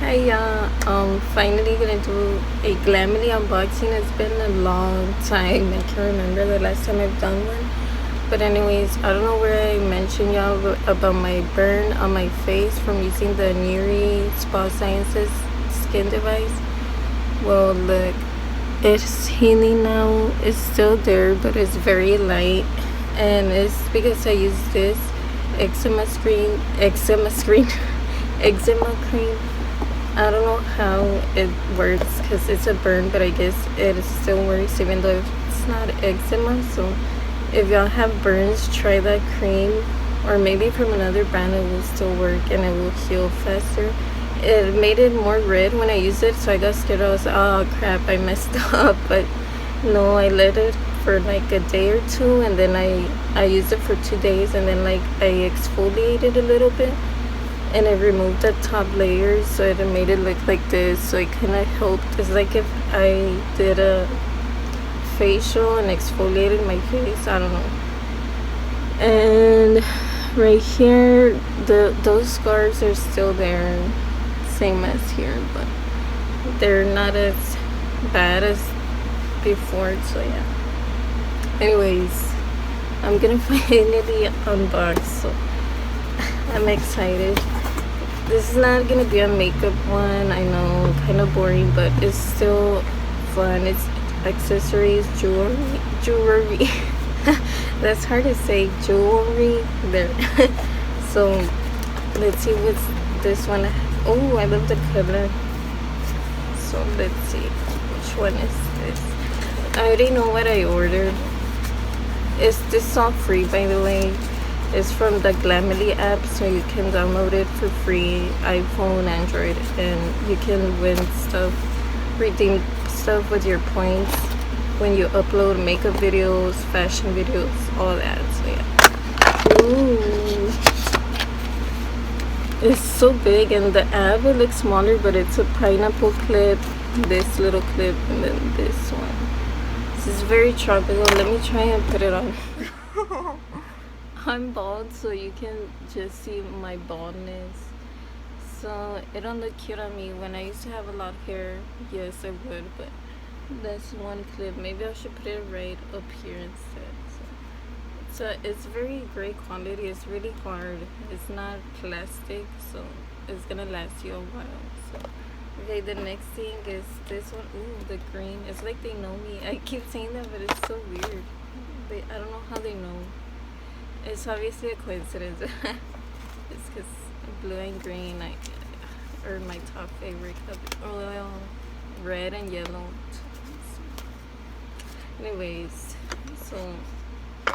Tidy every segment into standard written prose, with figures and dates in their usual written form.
Hi y'all, finally gonna do a Glamily unboxing. It's been a long time. I can't remember the last time I've done one. But anyways, I don't know where I mentioned y'all about my burn on my face from using the Spa Sciences skin device. Well, look, it's healing now. It's still there, but it's very light. And it's because I use this eczema cream. I don't know how it works because it's a burn, but I guess it still works even though it's not eczema. So if y'all have burns, try that cream, or maybe from another brand it will still work and it will heal faster. It made it more red when I used it, so I got scared. I was like, oh crap, I messed up. But no, I let it for like a day or two, and then I used it for 2 days, and then like I exfoliated a little bit and I removed the top layers, so it made it look like this. So it kind of helped. It's like if I did a facial and exfoliated my face, I don't know. And right here, those scars are still there, same as here, but they're not as bad as before. So yeah, anyways, I'm gonna finally unbox, so I'm excited. This is not gonna be a makeup one, I know, kind of boring, but it's still fun. It's accessories, jewelry. That's hard to say, jewelry there. So let's see what's this one. Oh, I love the color. So let's see, which one is this? I already know what I ordered. Is this all free, by the way? It's from the Glamily app, so you can download it for free, iPhone, Android, and you can win stuff, redeem stuff with your points when you upload makeup videos, fashion videos, all that. So yeah. Ooh, it's so big, and the app, it looks smaller, but it's a pineapple clip, this little clip, and then this one. This is very tropical. Let me try and put it on. I'm bald, so you can just see my baldness. So it don't look cute on me. When I used to have a lot of hair, yes I would, but that's one clip. Maybe I should put it right up here instead. So it's very great quality. It's really hard. It's not plastic, so it's gonna last you a while. So okay, the next thing is this one. Ooh, the green. It's like they know me. I keep saying that, but it's so weird. I don't know how they know. It's obviously a coincidence. It's because blue and green are my top favorite colors. Oh, red and yellow. Anyways, so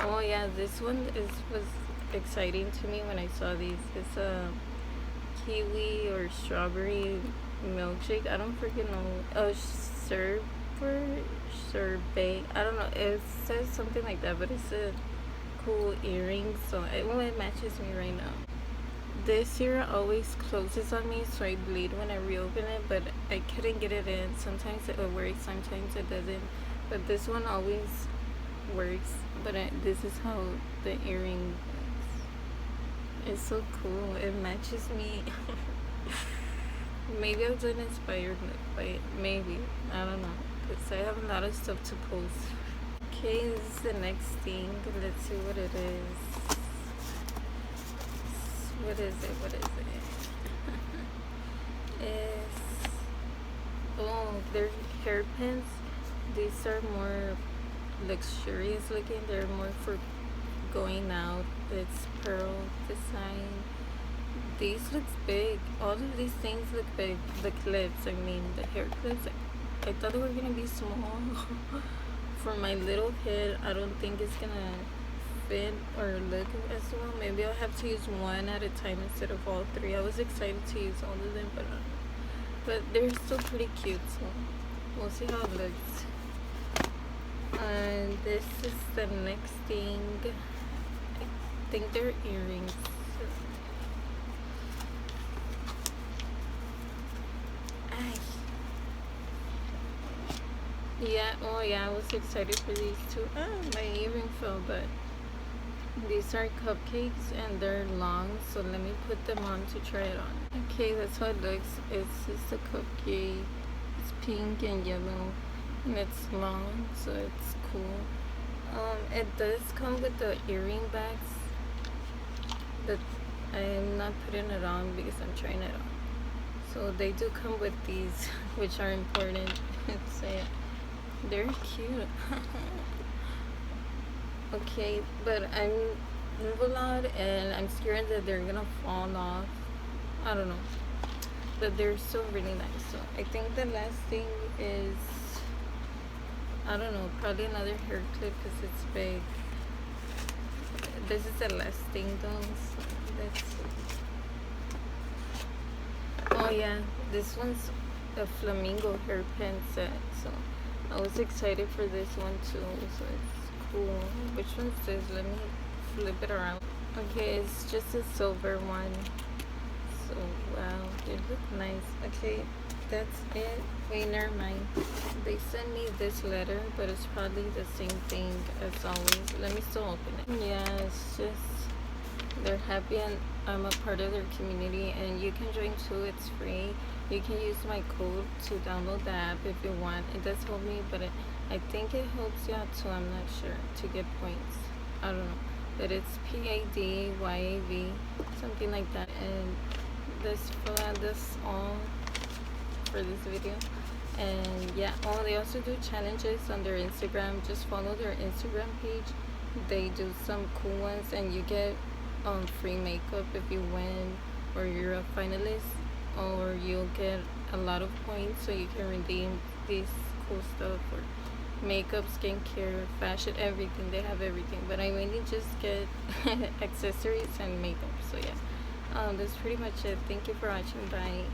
oh yeah, this one was exciting to me when I saw these. It's a kiwi or strawberry milkshake. I don't freaking know. Oh, sorbet. I don't know. It says something like that, but it's a cool earrings, so it matches me right now. This here always closes on me, so I bleed when I reopen it, but I couldn't get it in. Sometimes it works, sometimes it doesn't, but this one always works. But this is how the earring looks. It's so cool. It matches me. Maybe I was inspired by it. Maybe, I don't know, because I have a lot of stuff to post. Okay, this is the next thing. Let's see what it is. What is it? It's, oh, they're hairpins. These are more luxurious looking. They're more for going out. It's pearl design. These look big. All of these things look big. The clips, I mean, the hair clips. I thought they were gonna be small. For my little head, I don't think it's gonna fit or look as well. Maybe I'll have to use one at a time instead of all three. I was excited to use all of them, but they're still pretty cute, so we'll see how it looks. And this is the next thing. I think they're earrings. Yeah, oh yeah, I was excited for these too. Oh, my earring fell, but These are cupcakes and they're long, so let me put them on to try it on. Okay, that's how it looks. It's just a cupcake. It's pink and yellow and it's long, so it's cool. It does come with the earring bags that I'm not putting it on because I'm trying it on. So they do come with these, which are important. So yeah, they're cute. Okay, but I move a lot and I'm scared that they're gonna fall off. I don't know, but they're still really nice. So I think the last thing is, I don't know, probably another hair clip because it's big. This is the last thing though, so let's see. Oh yeah, this one's a flamingo hairpin set, so I was excited for this one too. So it's cool. Which one's this? Let me flip it around. Okay, it's just a silver one. So wow, they look nice. Okay, that's it. Wait, never mind. They sent me this letter, but it's probably the same thing as always. Let me still open it. Yeah, it's just they're happy and I'm a part of their community, and you can join too. It's free. You can use my code to download the app if you want. It does help me, but I think it helps you out too. I'm not sure, to get points. I don't know, but it's PADYAV, something like that. And that's all for this video. And yeah, oh, they also do challenges on their Instagram. Just follow their Instagram page. They do some cool ones, and you get free makeup if you win, or you're a finalist, or you'll get a lot of points so you can redeem this cool stuff for makeup, skincare, fashion, everything. They have everything, but I mainly just get accessories and makeup. So yeah, that's pretty much it. Thank you for watching. Bye.